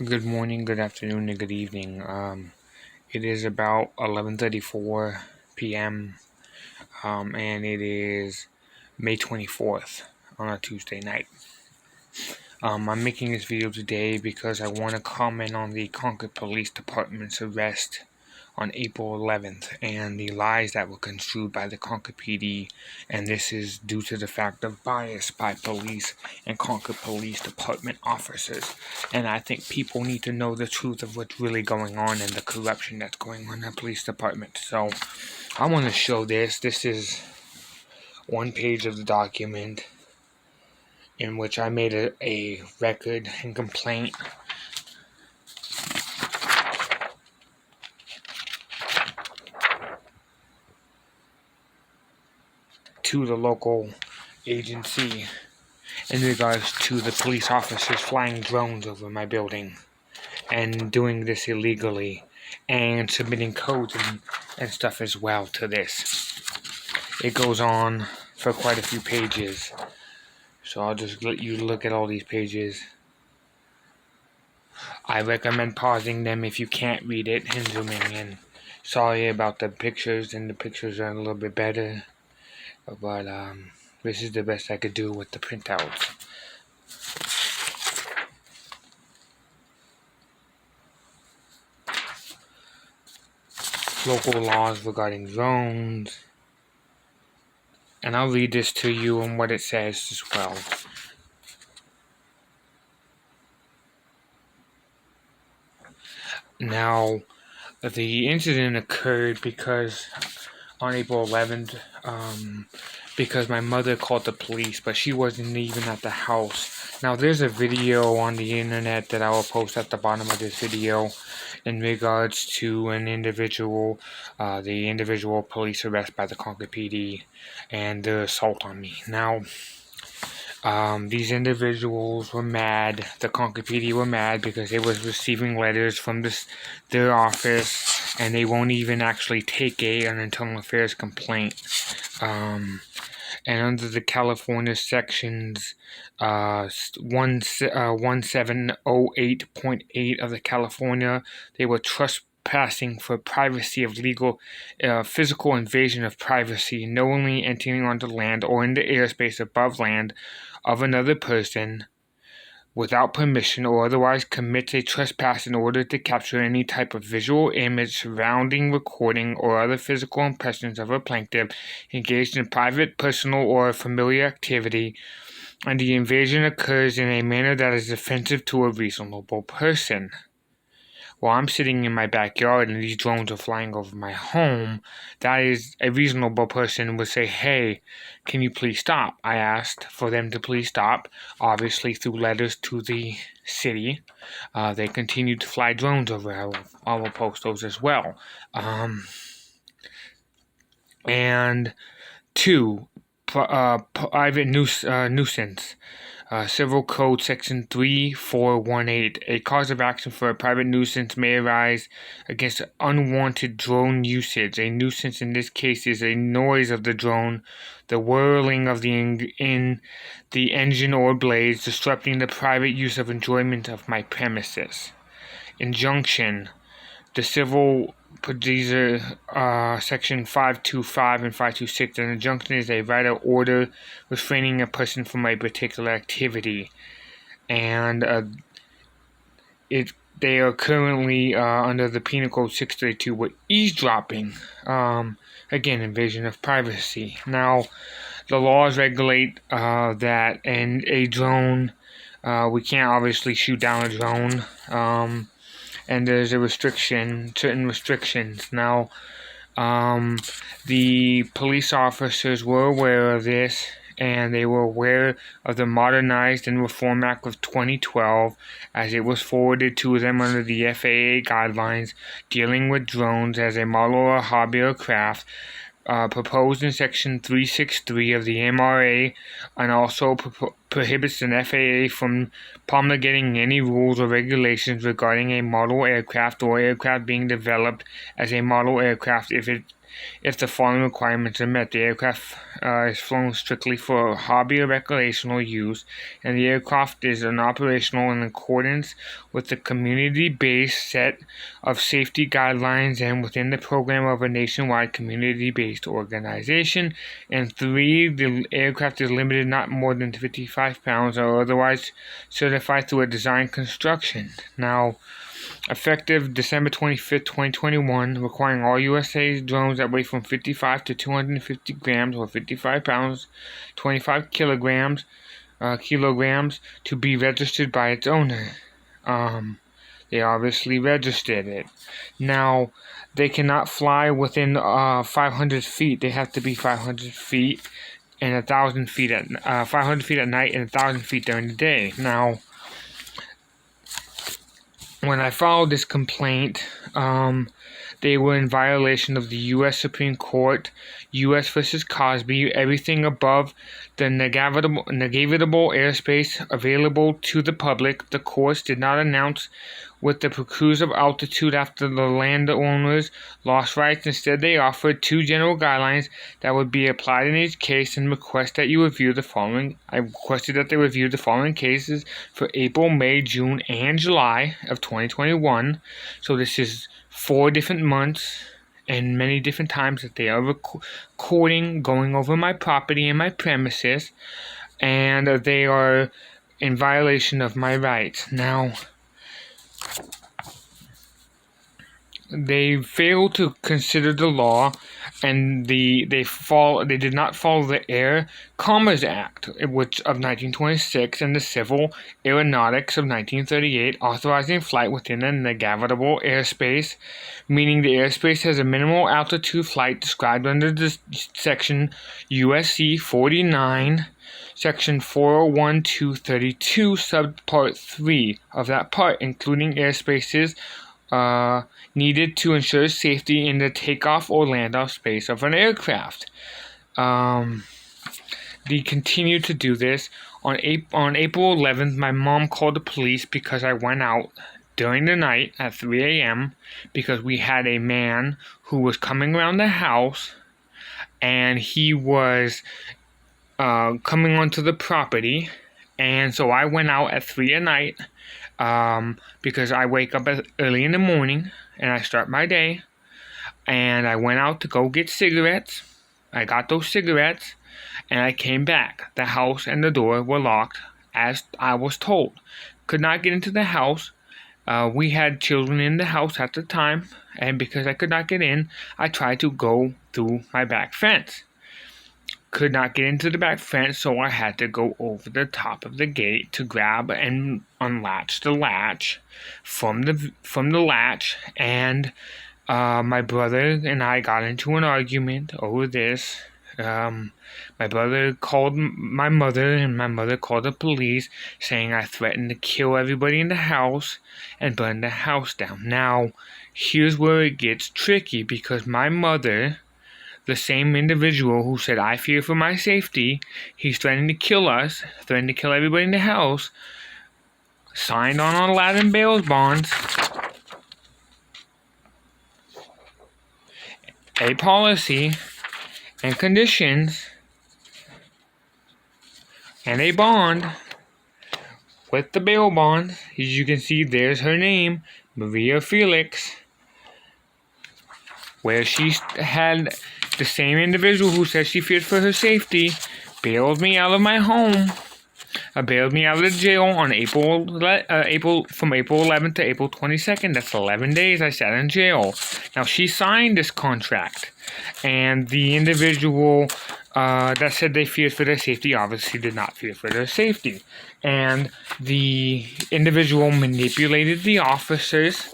Good morning, good afternoon, and good evening. It is about 11:34 p.m. And it is May 24th on a Tuesday night. I'm making this video today because I want to comment on the Concord Police Department's arrest on April 11th and the lies that were construed by the Concord PD, and this is due to the fact of bias by police and Concord Police Department officers. And I think people need to know the truth of what's really going on and the corruption that's going on in the police department. So I want to show this. This is one page of the document in which I made a record and complaint to the local agency in regards to the police officers flying drones over my building and doing this illegally and submitting codes and stuff as well to this. It goes on for quite a few pages, so I'll just let you look at all these pages. I recommend pausing them if you can't read it and zooming in. Sorry about the pictures, and the pictures are a little bit better, but this is the best I could do with the printouts. Local laws regarding drones, and I'll read this to you and what it says as well. Now, the incident occurred because on April 11th, because my mother called the police, but she wasn't even at the house. Now, there's a video on the internet that I will post at the bottom of this video in regards to an individual, the individual police arrest by the Concord PD and the assault on me. Now, these individuals were mad. The Concord PD were mad because they was receiving letters from their office, and they won't even actually take an internal affairs complaint. And under the California sections 1708.8 of the California, they were trespassing for privacy of legal physical invasion of privacy, knowingly entering onto land or in the airspace above land of another person without permission or otherwise commits a trespass in order to capture any type of visual image, surrounding, recording, or other physical impressions of a plaintiff engaged in private, personal, or familiar activity, and the invasion occurs in a manner that is offensive to a reasonable person. While I'm sitting in my backyard and these drones are flying over my home, that is, a reasonable person would say, "Hey, can you please stop?" I asked for them to please stop, obviously through letters to the city. They continued to fly drones over. I will post those as well. And two, private nuisance. Civil Code Section 3418. A cause of action for a private nuisance may arise against unwanted drone usage. A nuisance in this case is a noise of the drone, the whirling of the engine or blades, disrupting the private use of enjoyment of my premises. Injunction. The Civil Procedure Section 525 and 526. An injunction is a right or order restraining a person from a particular activity, and they are currently under the Penal Code 632 with eavesdropping. Again, invasion of privacy. Now, the laws regulate that, and a drone, we can't obviously shoot down a drone. And there's a certain restrictions. Now, the police officers were aware of this, and they were aware of the Modernized and Reform Act of 2012 as it was forwarded to them under the FAA guidelines dealing with drones as a model or hobby or craft, proposed in Section 363 of the MRA, and also prohibits an FAA from promulgating any rules or regulations regarding a model aircraft or aircraft being developed as a model aircraft if it if the following requirements are met. The aircraft is flown strictly for hobby or recreational use, and the aircraft is operational in accordance with the community-based set of safety guidelines and within the program of a nationwide community-based organization. And 3, the aircraft is limited not more than 55 pounds or otherwise certified through a design construction. Now, effective December 25th, 2021, requiring all USA drones that weigh from 55 to 250 grams or 55 pounds, 25 kilograms, to be registered by its owner. They obviously registered it. Now, they cannot fly within 500 feet. They have to be 500 feet and 1,000 feet at 500 feet at night and 1,000 feet during the day. Now, when I filed this complaint, they were in violation of the U.S. Supreme Court, U.S. versus Cosby. Everything above the navigable airspace available to the public. The courts did not announce with the preclusive of altitude after the landowners lost rights. Instead, they offered 2 general guidelines that would be applied in each case and request that you review the following. I requested that they review the following cases for April, May, June, and July of 2021. So this is 4 different months and many different times that they are recording, going over my property and my premises, and they are in violation of my rights. Now, they failed to consider the law, and they did not follow the Air Commerce Act, which of 1926, and the Civil Aeronautics of 1938, authorizing flight within a navigable airspace, meaning the airspace has a minimal altitude flight described under this section USC 49. Section 401-232, subpart 3 of that part, including airspaces needed to ensure safety in the takeoff or land-off space of an aircraft. They continued to do this. On April 11th, my mom called the police because I went out during the night at 3 a.m. because we had a man who was coming around the house, and he was coming onto the property, and so I went out at 3 at night because I wake up early in the morning and I start my day, and I went out to go get cigarettes. I got those cigarettes and I came back. The house and the door were locked as I was told. Could not get into the house. We had children in the house at the time, and because I could not get in, I tried to go through my back fence. Could not get into the back fence, so I had to go over the top of the gate to grab and unlatch the latch from the latch, and my brother and I got into an argument over this. My brother called my mother, and my mother called the police, saying I threatened to kill everybody in the house and burn the house down. Now, here's where it gets tricky, because my mother, the same individual who said, I fear for my safety, he's threatening to kill us, threatening to kill everybody in the house, signed on Aladdin bail bonds, a policy and conditions, and a bond with the bail bond. As you can see, there's her name, Maria Felix, where she had the same individual who said she feared for her safety, bailed me out of my home, bailed me out of the jail on from April 11th to April 22nd. That's 11 days I sat in jail. Now, she signed this contract, and the individual that said they feared for their safety obviously did not fear for their safety. And the individual manipulated the officers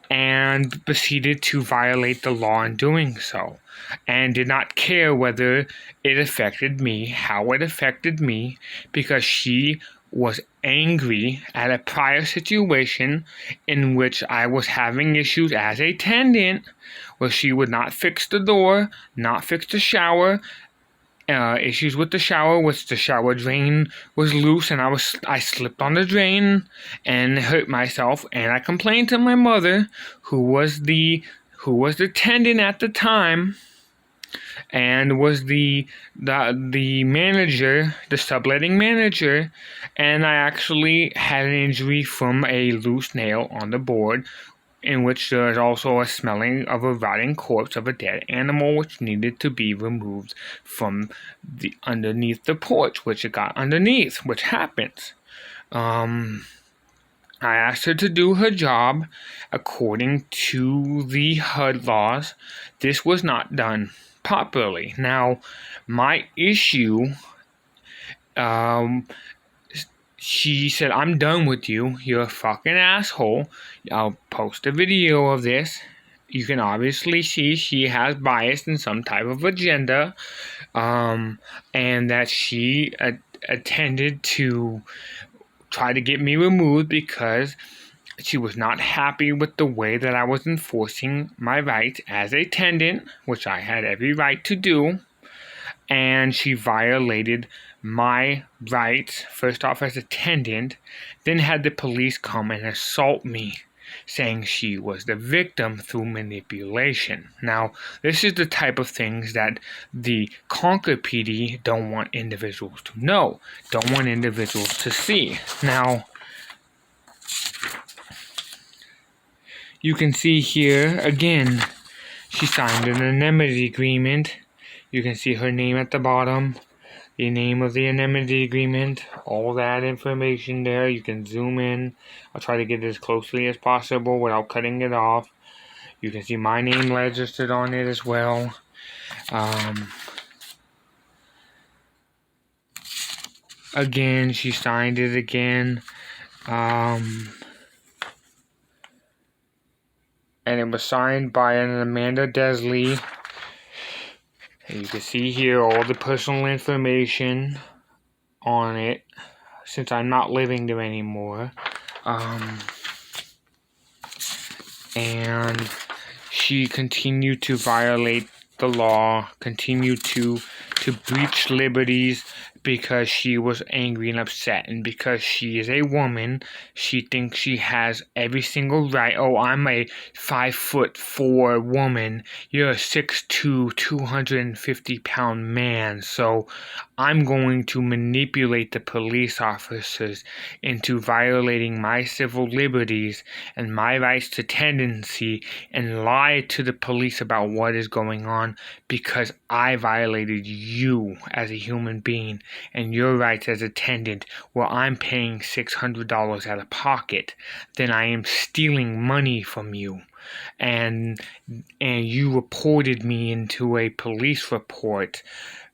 and proceeded to violate the law in doing so, and did not care whether it affected me, how it affected me, because she was angry at a prior situation in which I was having issues as a tenant, where she would not fix the door, not fix the shower, issues with the shower, which the shower drain was loose, and I slipped on the drain and hurt myself, and I complained to my mother, who was the tenant at the time, and was the manager, the subletting manager, and I actually had an injury from a loose nail on the board, in which there is also a smelling of a rotting corpse of a dead animal, which needed to be removed from the underneath the porch, which it got underneath, which happens. I asked her to do her job according to the HUD laws. This was not done properly. Now, my issue, she said, "I'm done with you. You're a fucking asshole. I'll post a video of this. You can obviously see she has bias and some type of agenda, and that she attended to try to get me removed because she was not happy with the way that I was enforcing my rights as a tenant, which I had every right to do, and she violated my rights, first off as a tenant, then had the police come and assault me, saying she was the victim through manipulation. Now, this is the type of things that the Concord PD don't want individuals to know, don't want individuals to see. Now, you can see here, again, she signed an anonymity agreement. You can see her name at the bottom, the name of the anonymity agreement, all that information there. You can zoom in. I'll try to get it as closely as possible without cutting it off. You can see my name registered on it as well. Again, she signed it again. And it was signed by an Amanda Desley. And you can see here all the personal information on it, since I'm not living there anymore. And she continued to violate the law, continued to breach liberties because she was angry and upset, and because she is a woman, she thinks she has every single right. Oh, I'm a 5'4" woman. You're a 6'2", 250-pound man, so I'm going to manipulate the police officers into violating my civil liberties and my rights to tenancy, and lie to the police about what is going on because I violated you as a human being and your rights as a tenant, where I'm paying $600 out of pocket. Then I am stealing money from you. And you reported me into a police report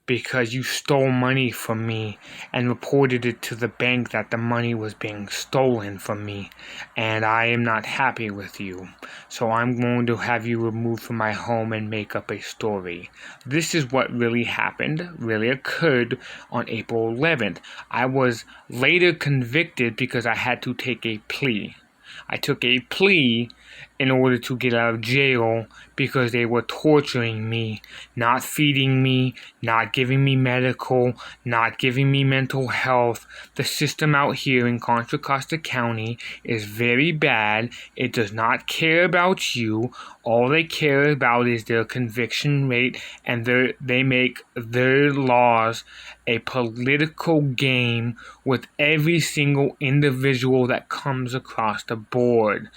because you stole money from me and reported it to the bank that the money was being stolen from me, and I am not happy with you. So I'm going to have you removed from my home and make up a story. This is what really happened, really occurred on April 11th. I was later convicted because I had to take a plea. I took a plea in order to get out of jail because they were torturing me, not feeding me, not giving me medical, not giving me mental health. The system out here in Contra Costa County is very bad. It does not care about you. All they care about is their conviction rate, and they make their laws a political game with every single individual that comes across the board.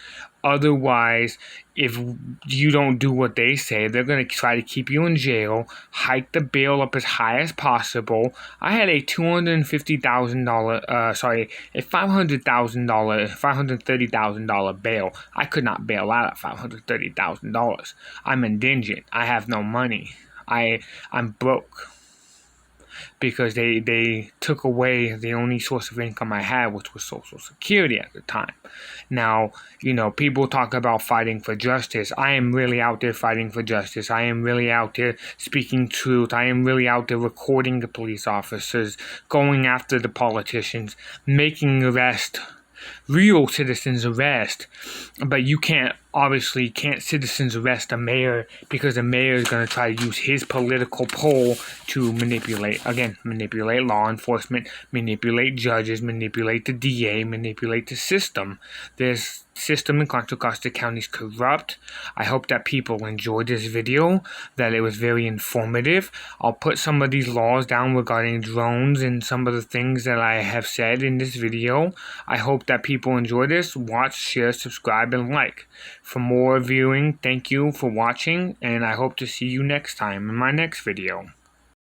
Otherwise, if you don't do what they say, they're going to try to keep you in jail, hike the bail up as high as possible. I had a $530,000 $530,000 bail. I could not bail out at $530,000. I'm indigent. I have no money. I'm broke. Because they took away the only source of income I had, which was Social Security at the time. Now, people talk about fighting for justice. I am really out there fighting for justice. I am really out there speaking truth. I am really out there recording the police officers, going after the politicians, making arrests, real citizens arrest. But you can't citizens arrest a mayor, because the mayor is going to try to use his political pull to manipulate law enforcement, manipulate judges, manipulate the DA, manipulate the system. There's system in Contra Costa County is corrupt. I hope that people enjoyed this video, that it was very informative. I'll put some of these laws down regarding drones and some of the things that I have said in this video. I hope that people enjoy this. Watch, share, subscribe, and like. For more viewing, thank you for watching, and I hope to see you next time in my next video.